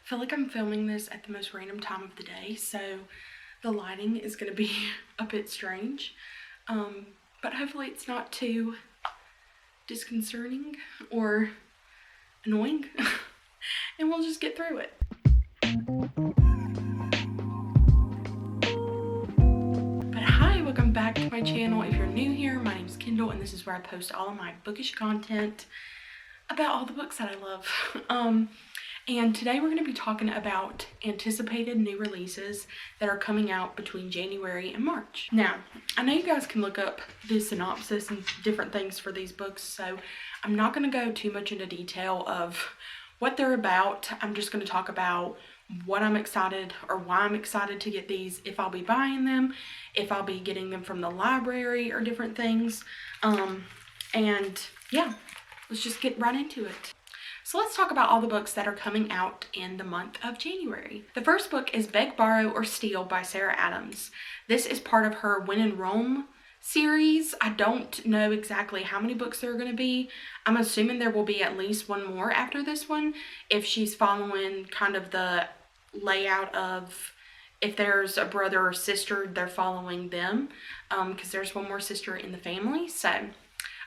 I feel like I'm filming this at the most random time of the day, so the lighting is going to be a bit strange, but hopefully it's not too disconcerting or annoying, and we'll just get through it. But hi, welcome back to my channel. If you're new here, my name is Kendall, and this is where I post all of my bookish content about all the books that I love. And today we're going to be talking about anticipated new releases that are coming out between January and March. Now, I know you guys can look up the synopsis and different things for these books, so I'm not going to go too much into detail of what they're about. I'm just going to talk about what I'm excited or why I'm excited to get these, if I'll be buying them, if I'll be getting them from the library or different things. And yeah, let's just get right into it. So let's talk about all the books that are coming out in the month of January. The first book is Beg, Borrow, or Steal by Sarah Adams. This is part of her When in Rome series. I don't know exactly how many books there are going to be. I'm assuming there will be at least one more after this one, if she's following kind of the layout of if there's a brother or sister, they're following them, because there's one more sister in the family. So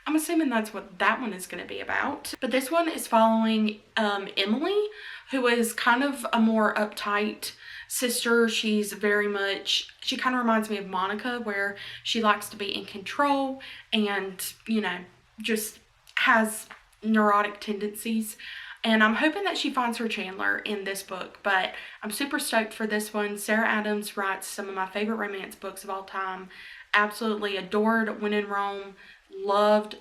I'm assuming that's what that one is going to be about. But this one is following Emily, who is kind of a more uptight sister. She's very much, she kind of reminds me of Monica, where she likes to be in control and, you know, just has neurotic tendencies. And I'm hoping that she finds her Chandler in this book, but I'm super stoked for this one. Sarah Adams writes some of my favorite romance books of all time. Absolutely adored When in Rome. Loved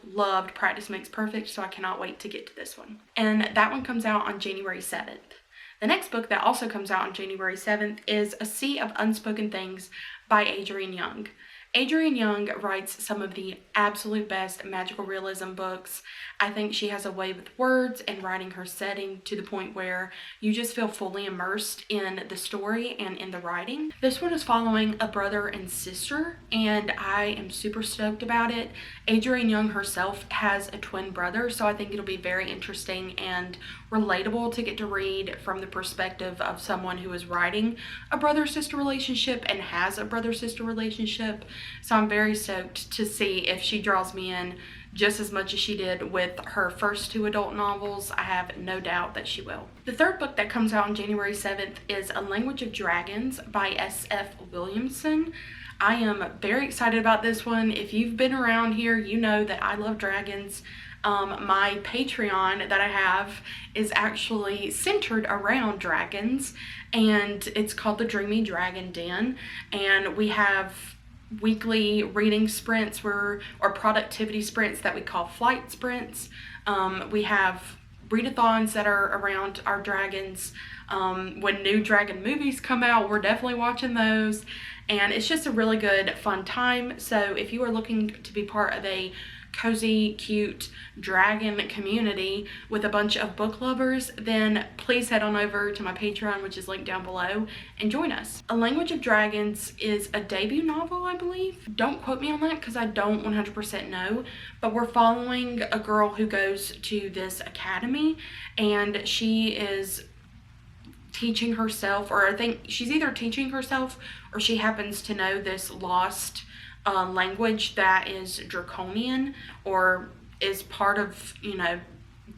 Practice Makes Perfect, so I cannot wait to get to this one. And that one comes out on January 7th. The next book that also comes out on January 7th is A Sea of Unspoken Things by Adrienne Young. Adrienne Young writes some of the absolute best magical realism books. I think she has a way with words and writing her setting to the point where you just feel fully immersed in the story and in the writing. This one is following a brother and sister, and I am super stoked about it. Adrienne Young herself has a twin brother, so I think it'll be very interesting and relatable to get to read from the perspective of someone who is writing a brother-sister relationship and has a brother-sister relationship. So I'm very stoked to see if she draws me in just as much as she did with her first two adult novels. I have no doubt that she will. The third book that comes out on January 7th is A Language of Dragons by S.F. Williamson. I am very excited about this one. If you've been around here, you know that I love dragons. My Patreon that I have is actually centered around dragons, and it's called the Dreamy Dragon Den, and we have weekly reading sprints or productivity sprints that we call flight sprints. We have readathons that are around our dragons. When new dragon movies come out, we're definitely watching those, and it's just a really good fun time. So if you are looking to be part of a cozy, cute dragon community with a bunch of book lovers, then please head on over to my Patreon, which is linked down below, and join us. A Language of Dragons is a debut novel, I believe. Don't quote me on that because I don't 100% know, but we're following a girl who goes to this academy, and she is teaching herself, or I think she's either teaching herself or she happens to know this lost language that is draconian or is part of, you know,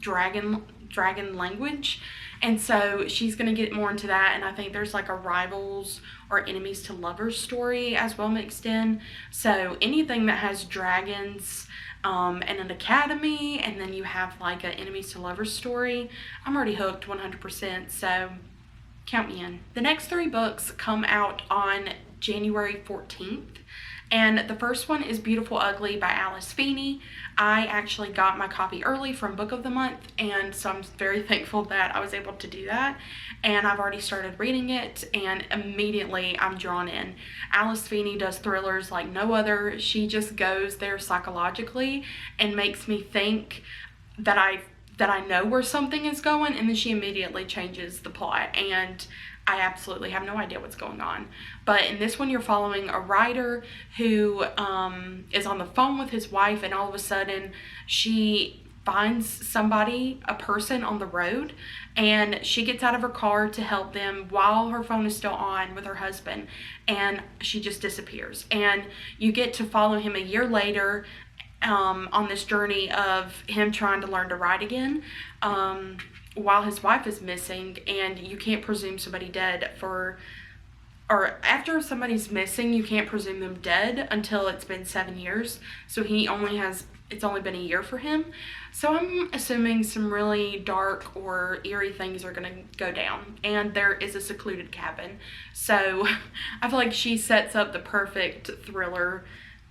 dragon language. And so she's going to get more into that, and I think there's like a rivals or enemies to lovers story as well mixed in. So anything that has dragons and an academy, and then you have like an enemies to lovers story, I'm already hooked 100%, so count me in. The next three books come out on January 14th. And the first one is Beautiful Ugly by Alice Feeney. I actually got my copy early from Book of the Month, and so I'm very thankful that I was able to do that. And I've already started reading it, and immediately I'm drawn in. Alice Feeney does thrillers like no other. She just goes there psychologically and makes me think that I know where something is going, and then she immediately changes the plot, and I absolutely have no idea what's going on. But in this one, you're following a writer who is on the phone with his wife, and all of a sudden she finds somebody, a person on the road, and she gets out of her car to help them while her phone is still on with her husband, and she just disappears. And you get to follow him a year later on this journey of him trying to learn to ride again, while his wife is missing. And you can't presume somebody dead or after somebody's missing, you can't presume them dead until it's been 7 years. So it's only been a year for him. So I'm assuming some really dark or eerie things are gonna go down. And there is a secluded cabin. So I feel like she sets up the perfect thriller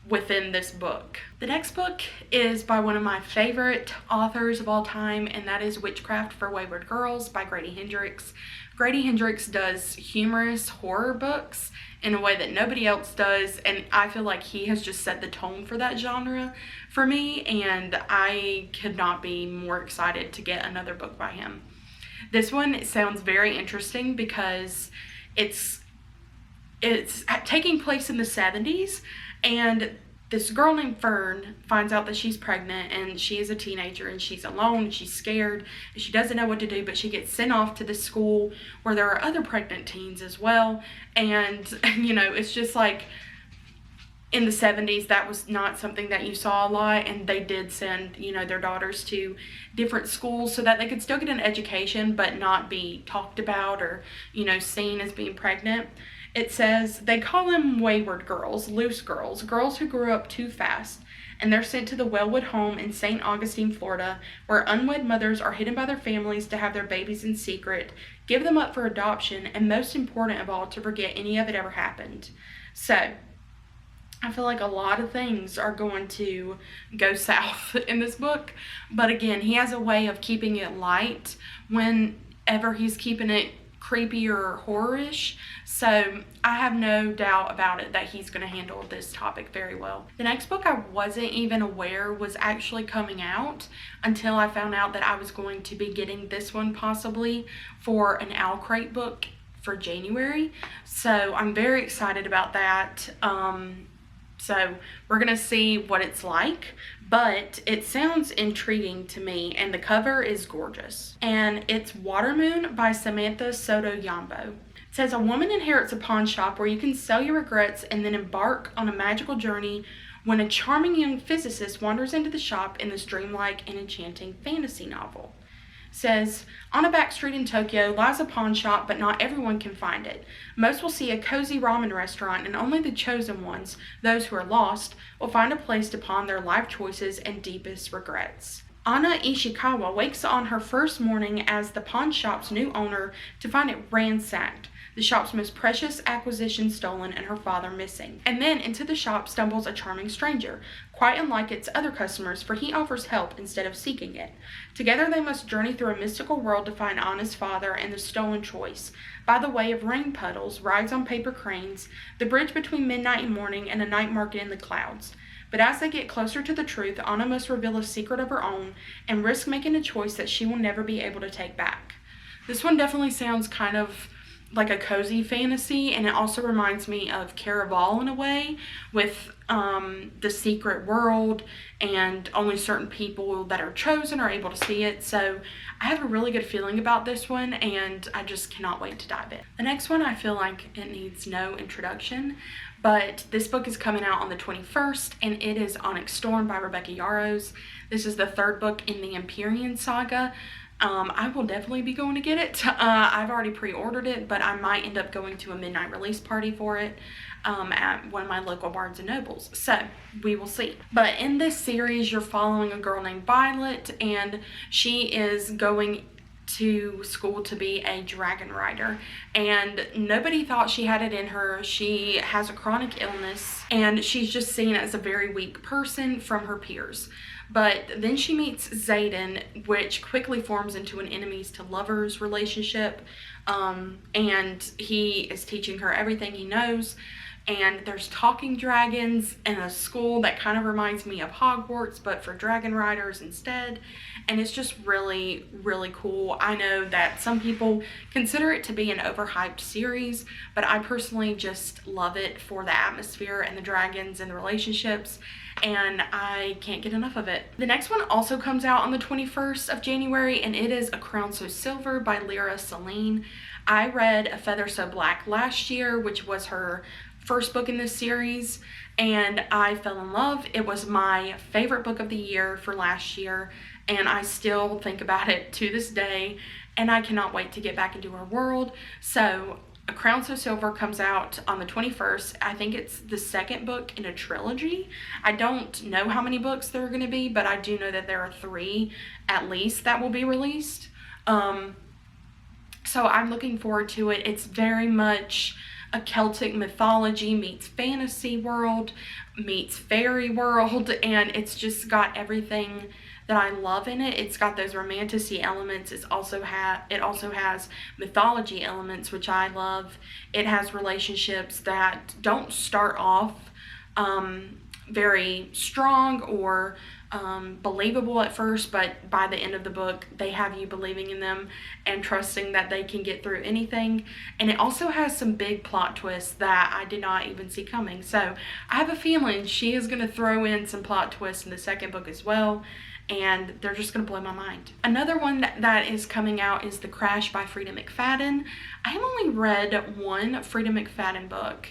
within this book. The next book is by one of my favorite authors of all time, and that is Witchcraft for Wayward Girls by Grady Hendrix. Grady Hendrix does humorous horror books in a way that nobody else does, and I feel like he has just set the tone for that genre for me, and I could not be more excited to get another book by him. This one sounds very interesting because it's taking place in the 70s, and this girl named Fern finds out that she's pregnant, and she is a teenager, and she's alone, and she's scared, and she doesn't know what to do, but she gets sent off to this school where there are other pregnant teens as well. And, you know, it's just like, in the 70s, that was not something that you saw a lot, and they did send, you know, their daughters to different schools so that they could still get an education, but not be talked about or, you know, seen as being pregnant. It says, they call them wayward girls, loose girls, girls who grew up too fast, and they're sent to the Wellwood home in St. Augustine, Florida, where unwed mothers are hidden by their families to have their babies in secret, give them up for adoption, and most important of all, to forget any of it ever happened. So, I feel like a lot of things are going to go south in this book, but again, he has a way of keeping it light whenever he's keeping it creepy or horror-ish. So I have no doubt about it that he's going to handle this topic very well. The next book I wasn't even aware was actually coming out until I found out that I was going to be getting this one possibly for an Owl Crate book for January. So I'm very excited about that. So we're going to see what it's like, but it sounds intriguing to me, and the cover is gorgeous. And it's Watermoon by Samantha Sotto Yambao. It says, a woman inherits a pawn shop where you can sell your regrets and then embark on a magical journey when a charming young physicist wanders into the shop in this dreamlike and enchanting fantasy novel. Says, on a back street in Tokyo lies a pawn shop, but not everyone can find it. Most will see a cozy ramen restaurant, and only the chosen ones, those who are lost, will find a place to pawn their life choices and deepest regrets. Anna Ishikawa wakes on her first morning as the pawn shop's new owner to find it ransacked, the shop's most precious acquisition stolen, and her father missing. And then into the shop stumbles a charming stranger, quite unlike its other customers, for he offers help instead of seeking it. Together they must journey through a mystical world to find Anna's father and the stolen choice, by the way of rain puddles, rides on paper cranes, the bridge between midnight and morning, and a night market in the clouds. But as they get closer to the truth, Anna must reveal a secret of her own and risk making a choice that she will never be able to take back. This one definitely sounds kind of like a cozy fantasy, and it also reminds me of Caraval in a way, with the secret world and only certain people that are chosen are able to see it. So I have a really good feeling about this one, and I just cannot wait to dive in. The next one, I feel like it needs no introduction, but this book is coming out on the 21st, and it is Onyx Storm by Rebecca Yarros. This is the third book in the Empyrean saga. I will definitely be going to get it. I've already pre-ordered it, but I might end up going to a midnight release party for it at one of my local Barnes & Nobles. So, we will see. But in this series, you're following a girl named Violet, and she is going to school to be a dragon rider, and nobody thought she had it in her. She has a chronic illness, and she's just seen as a very weak person from her peers. But then she meets Xaden, which quickly forms into an enemies to lovers relationship, and he is teaching her everything he knows. and there's talking dragons in a school that kind of reminds me of Hogwarts, but for dragon riders instead. And it's just really, really cool. I know that some people consider it to be an overhyped series, but I personally just love it for the atmosphere and the dragons and the relationships, and I can't get enough of it. The next one also comes out on the 21st of January, and it is A Crown So Silver by Lyra Selene. I read A Feather So Black last year, which was her first book in this series, and I fell in love. It was my favorite book of the year for last year, and I still think about it to this day, and I cannot wait to get back into her world. So A Crown So Silver comes out on the 21st. I think it's the second book in a trilogy. I don't know how many books there are going to be, but I do know that there are 3 at least that will be released. So I'm looking forward to it. It's very much a Celtic mythology meets fantasy world meets fairy world, and it's just got everything that I love in it. It's got those romanticy elements. It also has mythology elements, which I love. It has relationships that don't start off very strong or believable at first, but by the end of the book they have you believing in them and trusting that they can get through anything. And it also has some big plot twists that I did not even see coming, so I have a feeling she is going to throw in some plot twists in the second book as well, and they're just going to blow my mind. Another one that is coming out is The Crash by Freida McFadden. I have only read one Freida McFadden book,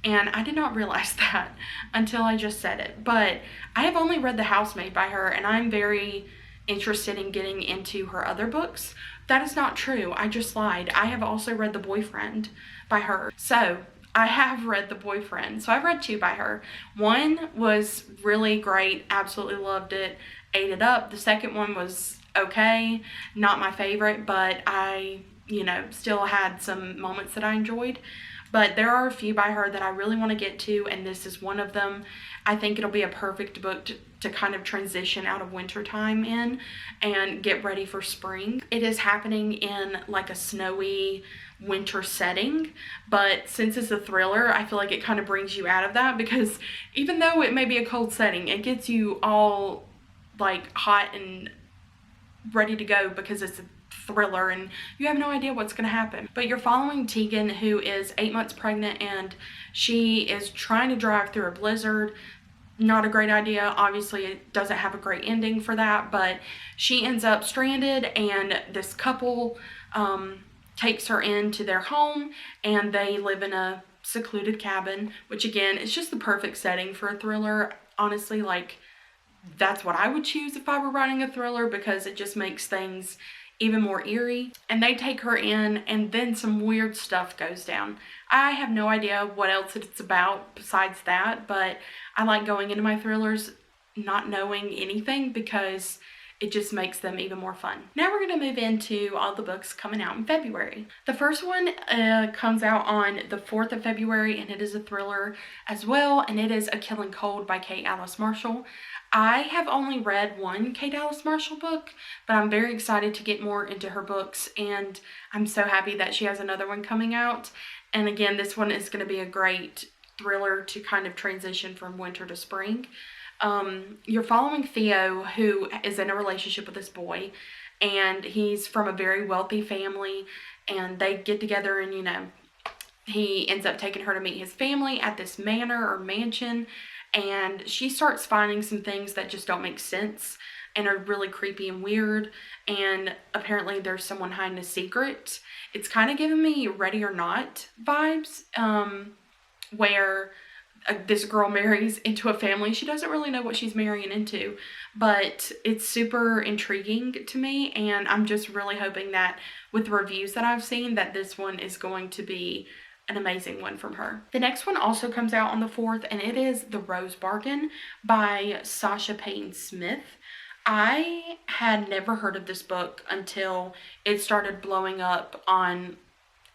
and I did not realize that until I just said it. But I have only read The Housemaid by her, and I'm very interested in getting into her other books. That is not true. I just lied. I have also read The Boyfriend by her. So I have read The Boyfriend. So I've read 2 by her. One was really great. Absolutely loved it. Ate it up. The second one was okay. Not my favorite, but I, still had some moments that I enjoyed. But there are a few by her that I really want to get to, and this is one of them. I think it'll be a perfect book to kind of transition out of winter time in and get ready for spring. It is happening in like a snowy winter setting, but since it's a thriller, I feel like it kind of brings you out of that, because even though it may be a cold setting, it gets you all like hot and ready to go because it's a thriller and you have no idea what's going to happen. But you're following Tegan, who is 8 months pregnant, and she is trying to drive through a blizzard. Not a great idea. Obviously it doesn't have a great ending for that, but she ends up stranded, and this couple takes her into their home, and they live in a secluded cabin, which again is just the perfect setting for a thriller. Honestly, like, that's what I would choose if I were writing a thriller, because it just makes things even more eerie. And they take her in, and then some weird stuff goes down. I have no idea what else it's about besides that, but I like going into my thrillers not knowing anything, because it just makes them even more fun. Now we're going to move into all the books coming out in February. The first one comes out on the 4th of February, and it is a thriller as well, and it is A Killing Cold by Kate Alice Marshall. I have only read one Kate Alice Marshall book, but I'm very excited to get more into her books, and I'm so happy that she has another one coming out. And again, this one is going to be a great thriller to kind of transition from winter to spring. You're following Theo, who is in a relationship with this boy, and he's from a very wealthy family, and they get together, and he ends up taking her to meet his family at this manor or mansion, and she starts finding some things that just don't make sense and are really creepy and weird, and apparently there's someone hiding a secret. It's kind of giving me Ready or Not vibes, where this girl marries into a family. She doesn't really know what she's marrying into, but it's super intriguing to me, and I'm just really hoping that with the reviews that I've seen, that this one is going to be an amazing one from her. The next one also comes out on the 4th, and it is The Rose Bargain by Sasha Peyton Smith. I had never heard of this book until it started blowing up on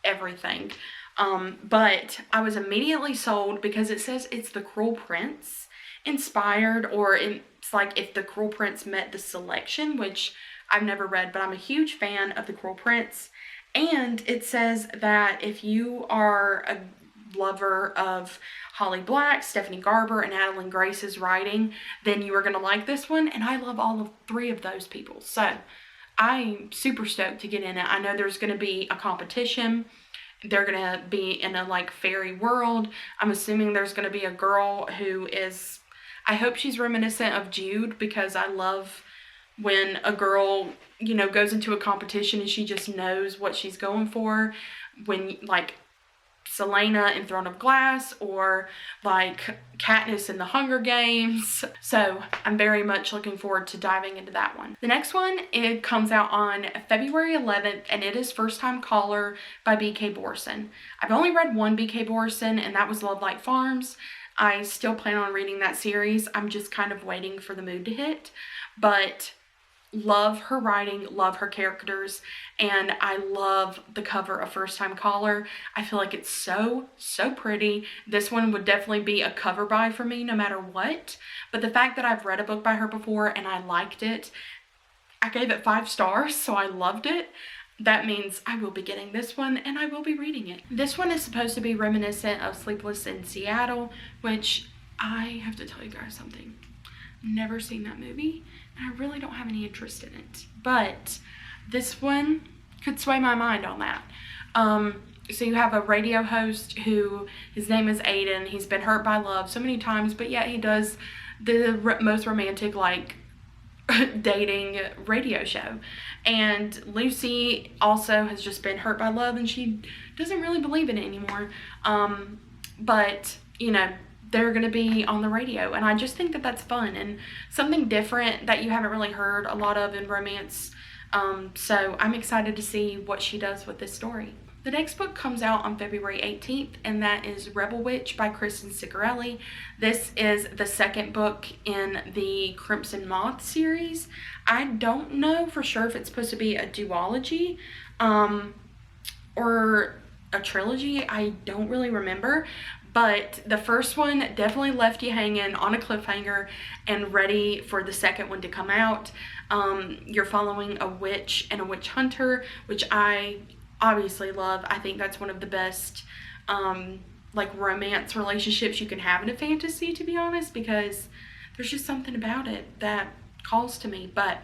everything. But I was immediately sold because it says it's The Cruel Prince inspired, or it's like if The Cruel Prince met The Selection, which I've never read, but I'm a huge fan of The Cruel Prince. And it says that if you are a lover of Holly Black, Stephanie Garber, and Adeline Grace's writing, then you are going to like this one. And I love all 3 of those people. So I'm super stoked to get in it. I know there's going to be a competition. They're going to be in a like fairy world. I'm assuming there's going to be a girl who is, I hope she's reminiscent of Jude, because I love when a girl, you know, goes into a competition and she just knows what she's going for. When like Selena in Throne of Glass, or like Katniss in the Hunger Games. So I'm very much looking forward to diving into that one. The next one, it comes out on February 11th, and it is First Time Caller by B.K. Borison. I've only read one B.K. Borison, and that was Love Like Farms. I still plan on reading that series. I'm just kind of waiting for the mood to hit, but love her writing, love her characters, and I love the cover of First Time Caller. I feel like it's so pretty. This one would definitely be a cover buy for me no matter what, but the fact that I've read a book by her before and I liked it, I gave it 5 stars, so I loved it. That means I will be getting this one and I will be reading it. This one is supposed to be reminiscent of Sleepless in Seattle, which I have to tell you guys something. Never seen that movie, and I really don't have any interest in it, but this one could sway my mind on that. So you have a radio host who, his name is Aiden. He's been hurt by love so many times, but yet he does the most romantic, like, dating radio show. And Lucy also has just been hurt by love, and she doesn't really believe in it anymore. But, you know, they're going to be on the radio, and I just think that that's fun and something different that you haven't really heard a lot of in romance. So I'm excited to see what she does with this story. The next book comes out on February 18th, and that is Rebel Witch by Kristen Ciccarelli. This is the second book in the Crimson Moth series. I don't know for sure if it's supposed to be a duology or a trilogy. I don't really remember. But the first one definitely left you hanging on a cliffhanger and ready for the second one to come out. You're following a witch and a witch hunter, which I obviously love. I think that's one of the best like romance relationships you can have in a fantasy, to be honest, because there's just something about it that calls to me. But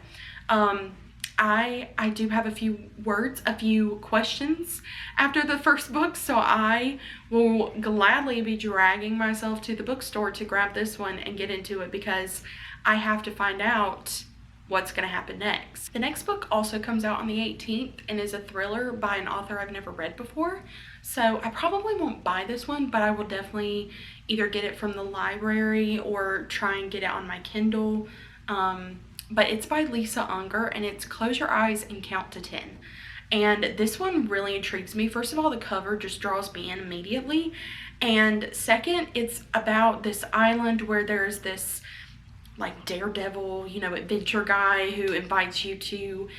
I do have a few questions after the first book, so I will gladly be dragging myself to the bookstore to grab this one and get into it, because I have to find out what's going to happen next. The next book also comes out on the 18th and is a thriller by an author I've never read before, so I probably won't buy this one, but I will definitely either get it from the library or try and get it on my Kindle. But it's by Lisa Unger, and it's Close Your Eyes and Count to 10. And this one really intrigues me. First of all, the cover just draws me in immediately. And second, it's about this island where there's this like daredevil, you know, adventure guy who invites you to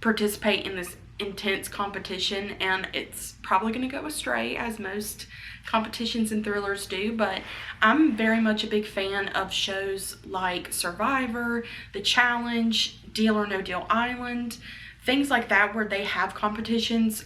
participate in this intense competition, and it's probably going to go astray, as most competitions and thrillers do. But I'm very much a big fan of shows like Survivor, The Challenge, Deal or No Deal Island, things like that, where they have competitions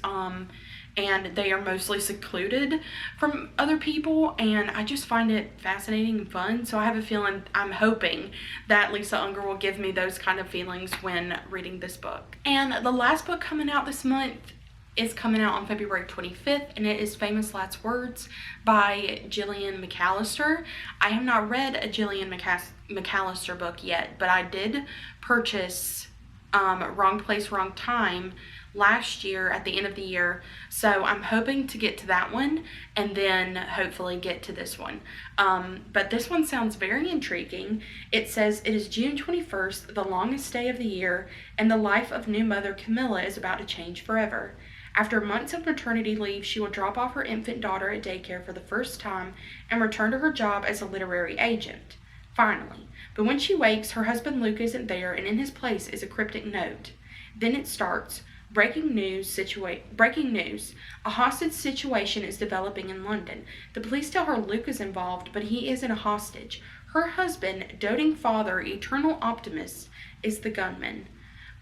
and they are mostly secluded from other people, and I just find it fascinating and fun. So I have a feeling, I'm hoping that Lisa Unger will give me those kind of feelings when reading this book. And the last book coming out this month is coming out on February 25th, and it is Famous Last Words by Gillian McAllister. I have not read a Gillian McAllister book yet, but I did purchase Wrong Place, Wrong Time last year at the end of the year, so I'm hoping to get to that one and then hopefully get to this one. But this one sounds very intriguing. It says, it is June 21st, the longest day of the year, and the life of new mother Camilla is about to change forever. After months of maternity leave, she will drop off her infant daughter at daycare for the first time and return to her job as a literary agent. Finally. But when she wakes, her husband Luke isn't there, and in his place is a cryptic note. Then it starts. Breaking news. A hostage situation is developing in London. The police tell her Luke is involved, but he isn't a hostage. Her husband, doting father, eternal optimist, is the gunman.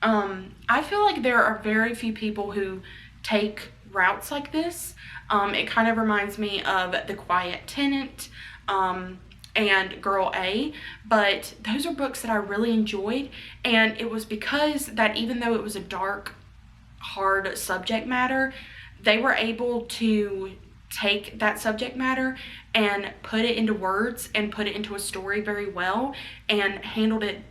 I feel like there are very few people who take routes like this. It kind of reminds me of The Quiet Tenant and Girl A, but those are books that I really enjoyed, and it was because that even though it was a dark, hard subject matter, they were able to take that subject matter and put it into words and put it into a story very well and handled it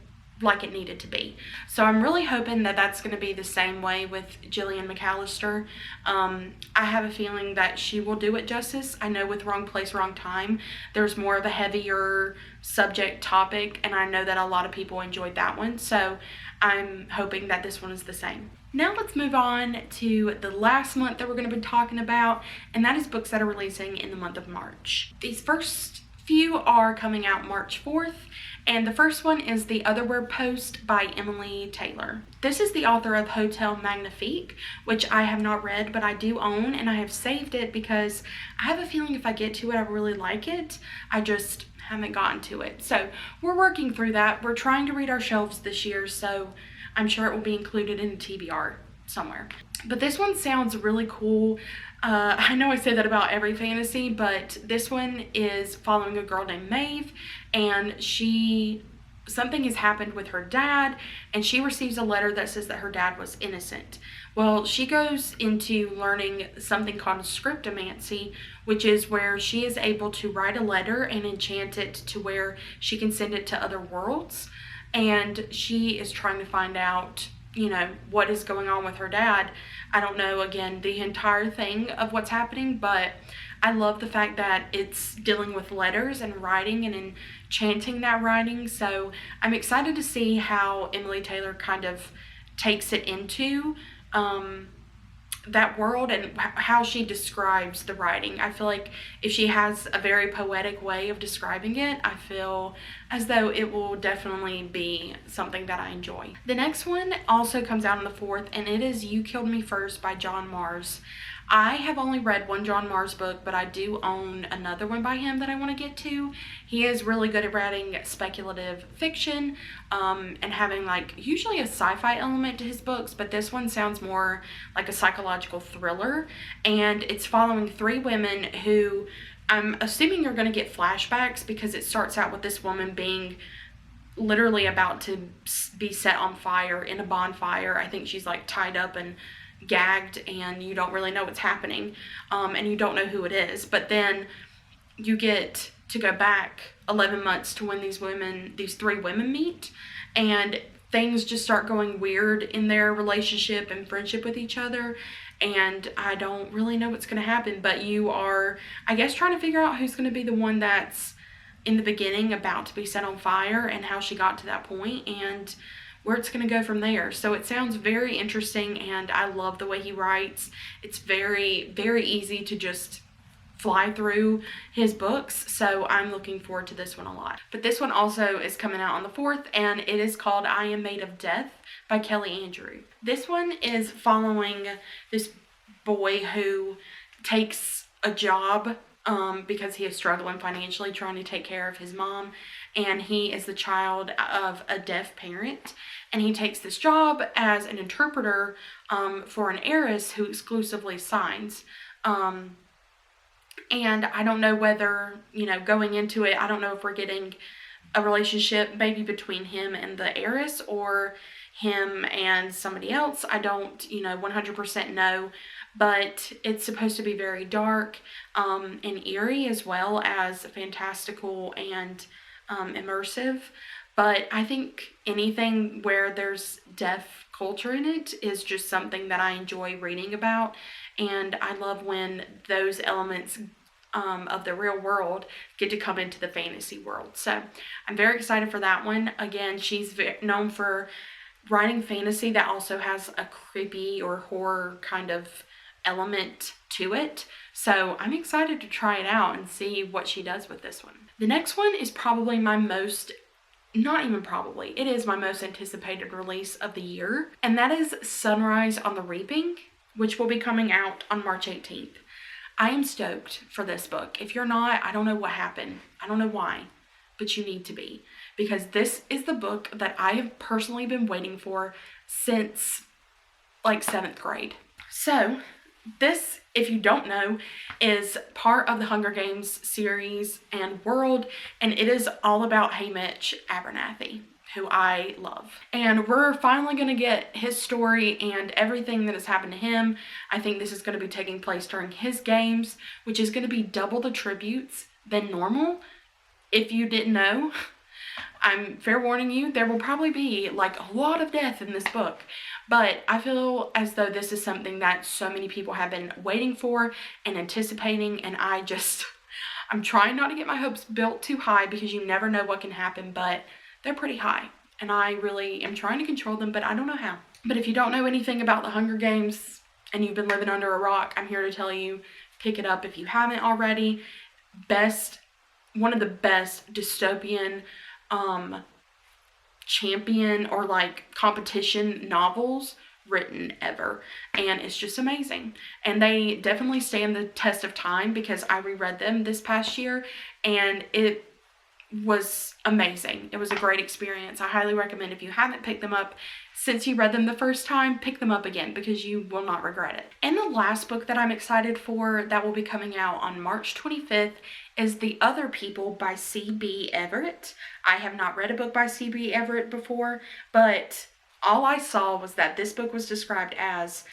like it needed to be. So I'm really hoping that that's going to be the same way with Gillian McAllister. I have a feeling that she will do it justice. I know with Wrong Place, Wrong Time, there's more of a heavier subject topic, and I know that a lot of people enjoyed that one. So I'm hoping that this one is the same. Now let's move on to the last month that we're going to be talking about, and that is books that are releasing in the month of March. These first few are coming out March 4th, and the first one is The Otherwhere Post by Emily Taylor. This is the author of Hotel Magnifique, which I have not read, but I do own, and I have saved it because I have a feeling if I get to it, I really like it. I just haven't gotten to it. So we're working through that. We're trying to read our shelves this year, so I'm sure it will be included in a TBR somewhere. But this one sounds really cool. I know I say that about every fantasy, but this one is following a girl named Maeve, and something has happened with her dad, and she receives a letter that says that her dad was innocent. Well, she goes into learning something called scriptomancy, which is where she is able to write a letter and enchant it to where she can send it to other worlds. And she is trying to find out, what is going on with her dad. I don't know, again, the entire thing of what's happening, but I love the fact that it's dealing with letters and writing and enchanting that writing. So I'm excited to see how Emily Taylor kind of takes it into that world and how she describes the writing. I feel like if she has a very poetic way of describing it, I feel as though it will definitely be something that I enjoy. The next one also comes out on the 4th, and it is You Killed Me First by John Mars. I have only read one John Mars book, but I do own another one by him that I want to get to. He is really good at writing speculative fiction and having usually a sci-fi element to his books, but this one sounds more like a psychological thriller, and it's following 3 women who I'm assuming you're going to get flashbacks because it starts out with this woman being literally about to be set on fire in a bonfire. I think she's tied up and gagged, and you don't really know what's happening, and you don't know who it is. But then you get to go back 11 months to when these 3 women meet, and things just start going weird in their relationship and friendship with each other, and I don't really know what's going to happen. But you are, I guess, trying to figure out who's going to be the one that's in the beginning about to be set on fire and how she got to that point and where it's going to go from there. So it sounds very interesting, and I love the way he writes. It's very, very easy to just fly through his books, so I'm looking forward to this one a lot. But this one also is coming out on the 4th, and it is called I Am Made of Death by Kelly Andrew. This one is following this boy who takes a job because he is struggling financially trying to take care of his mom, and he is the child of a deaf parent, and he takes this job as an interpreter for an heiress who exclusively signs. And I don't know whether, going into it, I don't know if we're getting a relationship maybe between him and the heiress or him and somebody else. I don't, 100% know, but it's supposed to be very dark and eerie as well as fantastical and immersive. But I think anything where there's deaf culture in it is just something that I enjoy reading about, and I love when those elements of the real world get to come into the fantasy world. So I'm very excited for that one. Again, she's known for writing fantasy that also has a creepy or horror kind of element to it. So I'm excited to try it out and see what she does with this one. The next one is probably my most, not even probably, it is my most anticipated release of the year, and that is Sunrise on the Reaping, which will be coming out on March 18th. I am stoked for this book. If you're not, I don't know what happened. I don't know why, but you need to be, because this is the book that I have personally been waiting for since 7th grade. So this, if you don't know, is part of the Hunger Games series and world, and it is all about Haymitch Abernathy, who I love. And we're finally going to get his story and everything that has happened to him. I think this is going to be taking place during his games, which is going to be double the tributes than normal. If you didn't know, I'm fair warning you, there will probably be like a lot of death in this book. But I feel as though this is something that so many people have been waiting for and anticipating, and I'm trying not to get my hopes built too high because you never know what can happen, but they're pretty high. And I really am trying to control them, but I don't know how. But if you don't know anything about the Hunger Games and you've been living under a rock, I'm here to tell you, pick it up if you haven't already. One of the best dystopian champion or like competition novels written ever, and it's just amazing. And they definitely stand the test of time because I reread them this past year and it was amazing. It was a great experience. I highly recommend, if you haven't picked them up since you read them the first time, pick them up again because you will not regret it. And the last book that I'm excited for that will be coming out on March 25th is The Other People by C.B. Everett. I have not read a book by C.B. Everett before, but all I saw was that this book was described as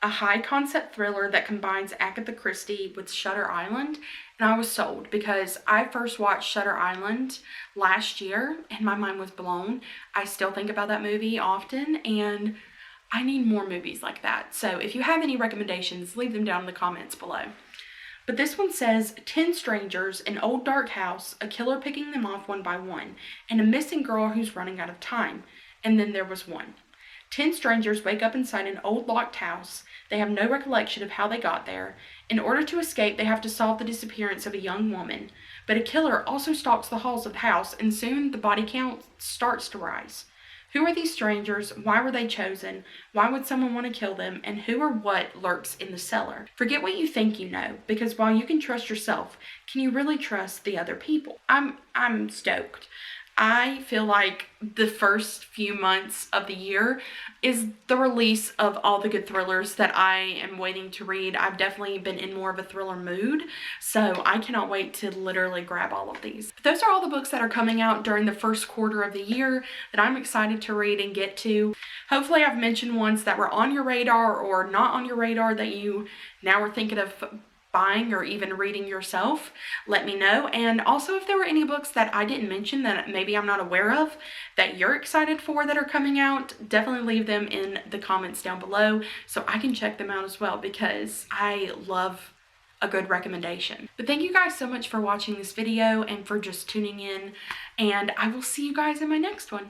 a high concept thriller that combines Agatha Christie with Shutter Island, and I was sold because I first watched Shutter Island last year and my mind was blown. I still think about that movie often, and I need more movies like that. So if you have any recommendations, leave them down in the comments below. But this one says, 10 strangers, an old dark house, a killer picking them off one by one, and a missing girl who's running out of time. And then there was one. 10 strangers wake up inside an old locked house. They have no recollection of how they got there. In order to escape, they have to solve the disappearance of a young woman. But a killer also stalks the halls of the house, and soon the body count starts to rise. Who are these strangers? Why were they chosen? Why would someone want to kill them? And who or what lurks in the cellar? Forget what you think you know, because while you can trust yourself, can you really trust the other people? I'm stoked. I feel like the first few months of the year is the release of all the good thrillers that I am waiting to read. I've definitely been in more of a thriller mood, so I cannot wait to literally grab all of these. But those are all the books that are coming out during the first quarter of the year that I'm excited to read and get to. Hopefully I've mentioned ones that were on your radar or not on your radar that you now are thinking of buying or even reading yourself. Let me know. And also, if there were any books that I didn't mention that maybe I'm not aware of that you're excited for that are coming out, definitely leave them in the comments down below so I can check them out as well, because I love a good recommendation. But thank you guys so much for watching this video and for just tuning in, and I will see you guys in my next one.